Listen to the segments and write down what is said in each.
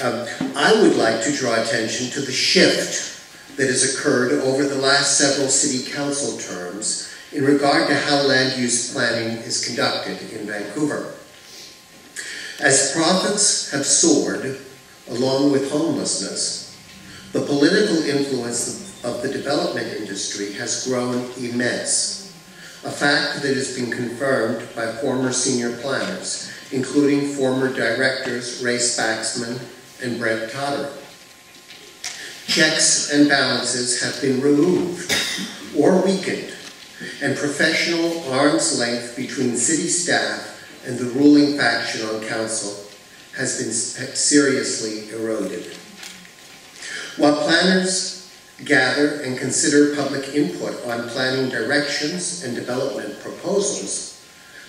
I would like to draw attention to the shift that has occurred over the last several city council terms in regard to how land use planning is conducted in Vancouver. As profits have soared, along with homelessness, the political influence of the development industry has grown immense, a fact that has been confirmed by former senior planners, including former directors Ray Spaxman and Brent Tottery. Checks and balances have been removed or weakened, and professional arm's length between city staff and the ruling faction on council has been seriously eroded. While planners gather and consider public input on planning directions and development proposals,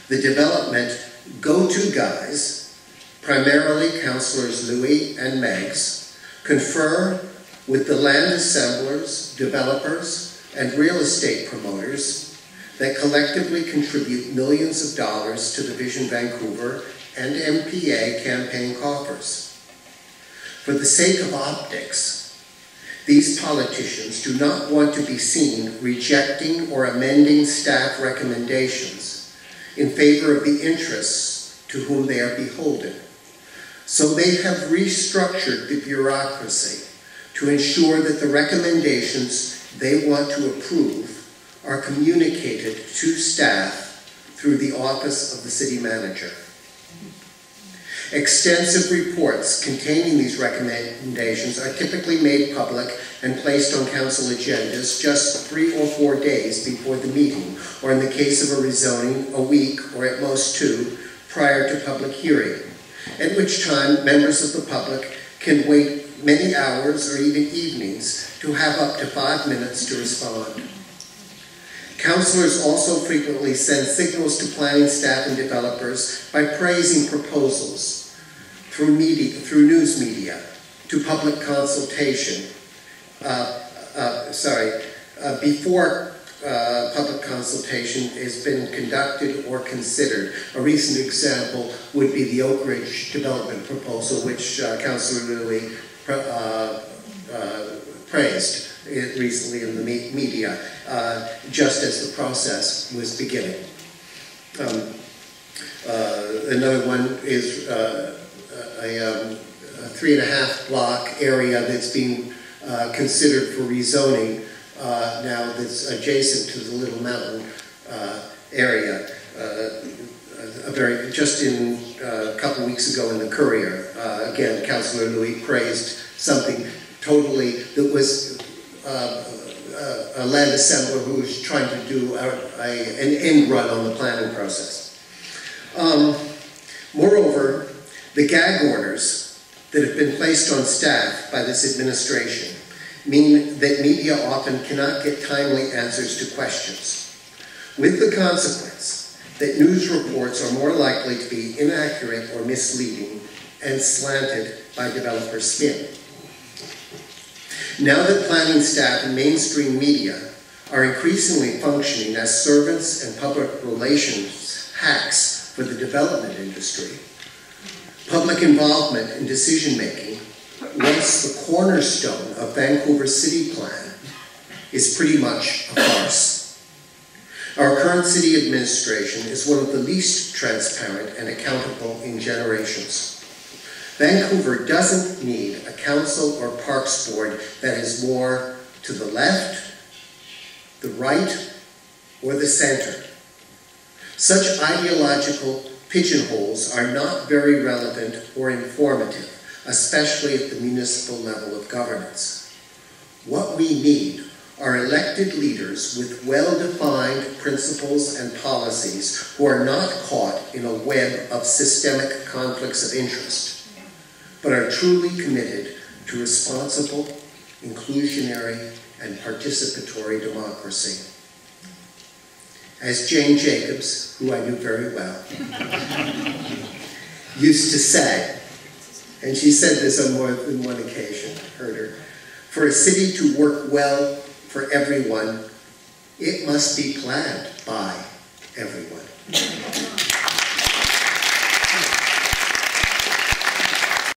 the development go-to guys, primarily councillors Louis and Meggs, confer with the land assemblers, developers, and real estate promoters that collectively contribute millions of dollars to the Vision Vancouver and MPA campaign coffers. For the sake of optics, these politicians do not want to be seen rejecting or amending staff recommendations in favor of the interests to whom they are beholden. So they have restructured the bureaucracy to ensure that the recommendations they want to approve are communicated to staff through the office of the city manager. Extensive reports containing these recommendations are typically made public and placed on council agendas just 3 or 4 days before the meeting, or in the case of a rezoning, a week or at most 2 prior to public hearing, at which time members of the public can wait many hours or even evenings to have up to 5 minutes to respond. Councillors also frequently send signals to planning staff and developers by praising proposals through news media, to public consultation, before public consultation has been conducted or considered. A recent example would be the Oak Ridge development proposal, which Councillor Louis praised recently in the media, just as the process was beginning. Another one is a 3.5 block area that's being considered for rezoning now, that's adjacent to the Little Mountain area. Just in a couple weeks ago in the Courier, again, Councillor Louis praised something totally that was a land assembler who was trying to do an end run on the planning process. Moreover, the gag orders that have been placed on staff by this administration mean that media often cannot get timely answers to questions, with the consequence that news reports are more likely to be inaccurate or misleading and slanted by developer spin. Now that planning staff and mainstream media are increasingly functioning as servants and public relations hacks for the development industry, public involvement in decision-making, once the cornerstone of Vancouver's city plan, is pretty much a farce. Our current city administration is one of the least transparent and accountable in generations. Vancouver doesn't need a council or parks board that is more to the left, the right, or the center. Such ideological pigeonholes are not very relevant or informative, especially at the municipal level of governance. What we need are elected leaders with well-defined principles and policies who are not caught in a web of systemic conflicts of interest, but are truly committed to responsible, inclusionary, and participatory democracy. As Jane Jacobs, who I knew very well, used to say, and she said this on more than one occasion, I heard her, for a city to work well for everyone, it must be planned by everyone.